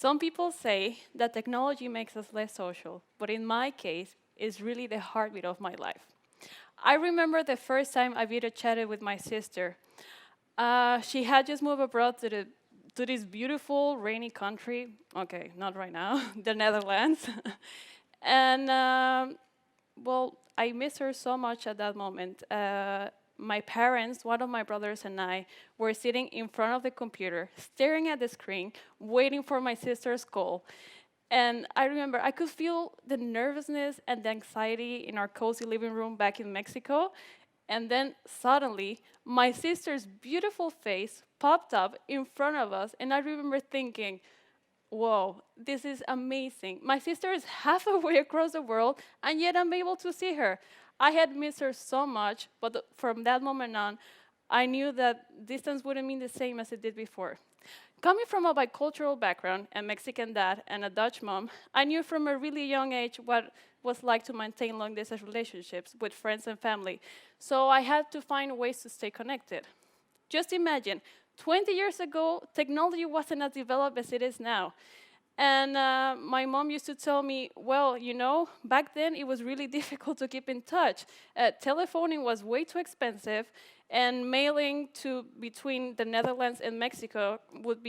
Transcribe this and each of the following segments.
Some people say that technology makes us less social, but in my case, it's really the heartbeat of my life. I remember the first time I video chatted with my sister. She had just moved abroad to this beautiful rainy country. Okay, not right now, the Netherlands. And well, I miss her so much at that moment. My parents, one of my brothers and I, were sitting in front of the computer, staring at the screen, waiting for my sister's call. And I remember I could feel the nervousness and the anxiety in our cozy living room back in Mexico. And then suddenly, my sister's beautiful face popped up in front of us. And I remember thinking, whoa, this is amazing. My sister is halfway across the world, and yet I'm able to see her. I had missed her so much, but from that moment on, I knew that distance wouldn't mean the same as it did before. Coming from a bicultural background, a Mexican dad and a Dutch mom, I knew from a really young age what it was like to maintain long-distance relationships with friends and family. So I had to find ways to stay connected. Just imagine, 20 years ago, technology wasn't as developed as it is now. And my mom used to tell me, well, you know, back then it was really difficult to keep in touch. Telephoning was way too expensive, and mailing to between the Netherlands and Mexico would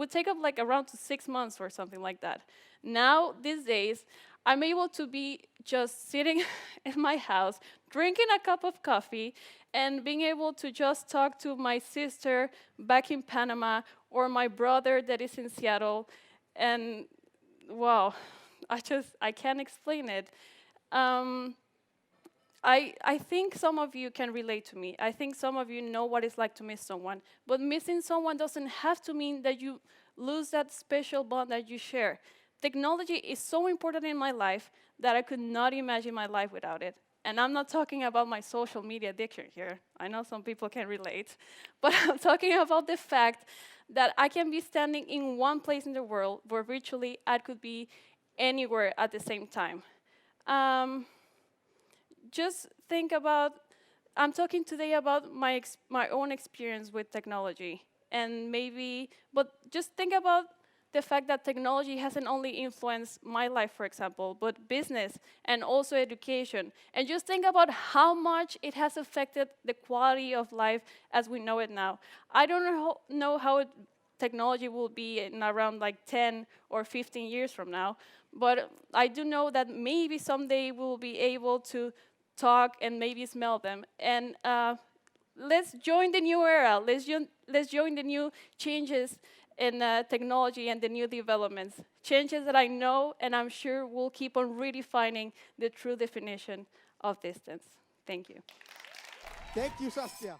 take up like around to 6 months or something like that. Now, these days, I'm able to be just sitting in my house, drinking a cup of coffee, and being able to just talk to my sister back in Panama or my brother that is in Seattle. And wow, I can't explain it. I think some of you can relate to me. I think some of you know what it's like to miss someone. But missing someone doesn't have to mean that you lose that special bond that you share. Technology is so important in my life that I could not imagine my life without it. And I'm not talking about my social media addiction here. I know some people can relate. But I'm talking about the fact that I can be standing in one place in the world where virtually I could be anywhere at the same time. Just think about, I'm talking today about my own experience with technology. And maybe, but just think about the fact that technology hasn't only influenced my life, for example, but business and also education. And just think about how much it has affected the quality of life as we know it now. I don't know how technology will be in around like 10 or 15 years from now, but I do know that maybe someday we'll be able to talk and maybe smell them. And let's join the new era. Let's join the new changes in technology and the new developments. Changes that I know and I'm sure will keep on redefining the true definition of distance. Thank you. Thank you, Saskia.